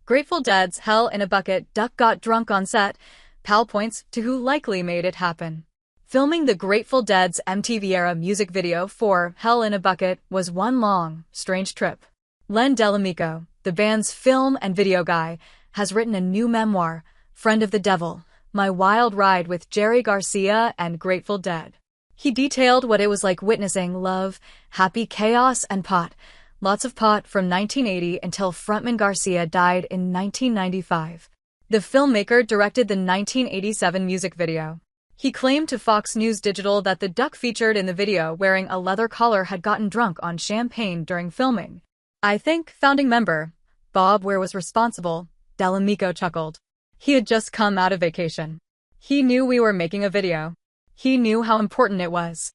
Grateful Dead's Hell in a Bucket Duck got drunk on set. Pal points to who likely made it happen. Filming the Grateful Dead's MTV-era music video for Hell in a Bucket was one long, strange trip. Len Delamico, the band's film and video guy, has written a new memoir, Friend of the Devil, My Wild Ride with Jerry Garcia and Grateful Dead. He detailed what it was like witnessing love, happy chaos, and pot. Lots of pot from 1980 until frontman Garcia died in 1995. The filmmaker directed the 1987 music video. He claimed to Fox News Digital that the duck featured in the video wearing a leather collar had gotten drunk on champagne during filming. I think founding member Bob Weir was responsible, Delamico chuckled. He had just come out of vacation. He knew we were making a video. He knew how important it was.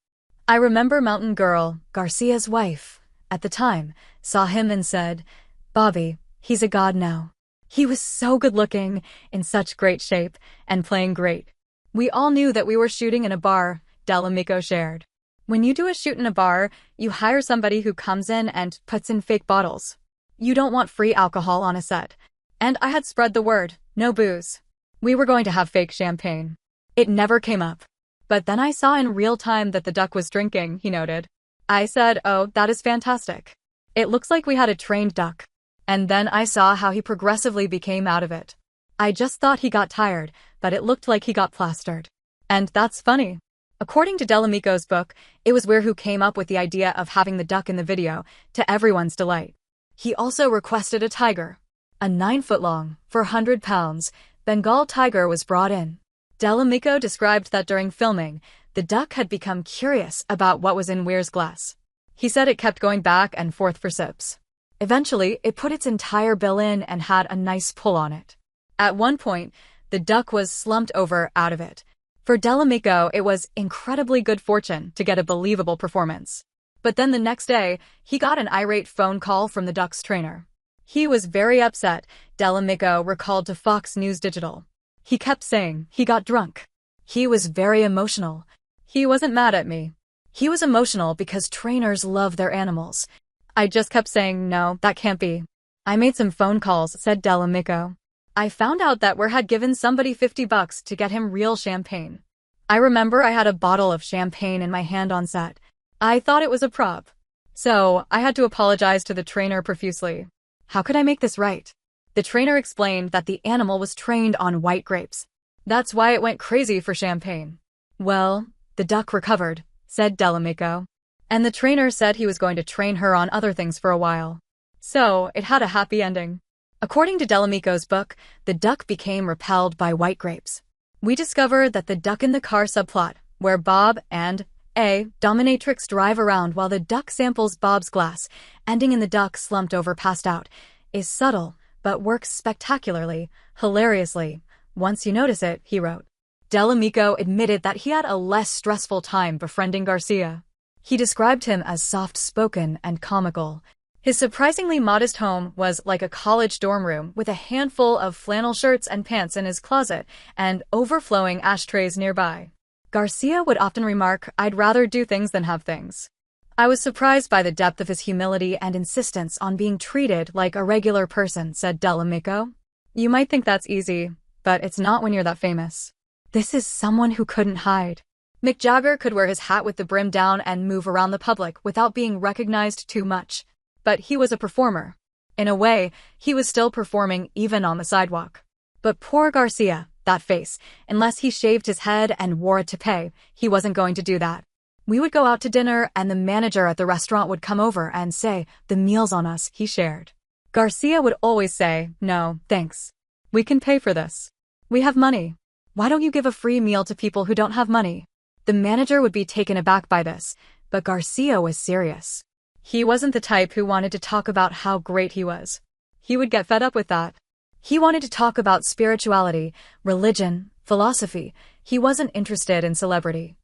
I remember Mountain Girl, Garcia's wife, at the time, saw him and said, "Bobby, he's a god now." He was so good-looking, in such great shape, and playing great. We all knew that we were shooting in a bar, Delamico shared. When you do a shoot in a bar, you hire somebody who comes in and puts in fake bottles. You don't want free alcohol on a set. And I had spread the word, no booze. We were going to have fake champagne. It never came up. But then I saw in real time that the duck was drinking, he noted. I said, "Oh, that is fantastic. It looks like we had a trained duck." And then I saw how he progressively became out of it. I just thought he got tired, but it looked like he got plastered. And that's funny. According to Delamico's book, it was Weir who came up with the idea of having the duck in the video, to everyone's delight. He also requested a tiger. A 9-foot-long, 400-pound, Bengal tiger was brought in. Delamico described that during filming, the duck had become curious about what was in Weir's glass. He said it kept going back and forth for sips. Eventually, it put its entire bill in and had a nice pull on it. At one point, the duck was slumped over out of it. For Delamico, it was incredibly good fortune to get a believable performance. But then the next day, he got an irate phone call from the duck's trainer. He was very upset, Delamico recalled to Fox News Digital. He kept saying he got drunk. He was very emotional. He wasn't mad at me. He was emotional because trainers love their animals. I just kept saying, no, that can't be. I made some phone calls, said Delamico. I found out that Weir had given somebody $50 to get him real champagne. I remember I had a bottle of champagne in my hand on set. I thought it was a prop. So, I had to apologize to the trainer profusely. How could I make this right? The trainer explained that the animal was trained on white grapes. That's why it went crazy for champagne. Well, the duck recovered, said Delamico. And the trainer said he was going to train her on other things for a while. So, it had a happy ending. According to Delamico's book, the duck became repelled by white grapes. We discovered that the duck in the car subplot, where Bob and a dominatrix drive around while the duck samples Bob's glass, ending in the duck slumped over passed out, is subtle, but works spectacularly, hilariously. Once you notice it, he wrote. Delamico admitted that he had a less stressful time befriending Garcia. He described him as soft-spoken and comical. His surprisingly modest home was like a college dorm room with a handful of flannel shirts and pants in his closet and overflowing ashtrays nearby. Garcia would often remark, "I'd rather do things than have things." I was surprised by the depth of his humility and insistence on being treated like a regular person, said Delamico. You might think that's easy, but it's not when you're that famous. This is someone who couldn't hide. Mick Jagger could wear his hat with the brim down and move around the public without being recognized too much. But he was a performer. In a way, he was still performing even on the sidewalk. But poor Garcia, that face, unless he shaved his head and wore a toupee, he wasn't going to do that. We would go out to dinner and the manager at the restaurant would come over and say, "The meal's on us," he shared. Garcia would always say, "No, thanks. We can pay for this. We have money. Why don't you give a free meal to people who don't have money?" The manager would be taken aback by this, but Garcia was serious. He wasn't the type who wanted to talk about how great he was. He would get fed up with that. He wanted to talk about spirituality, religion, philosophy. He wasn't interested in celebrity.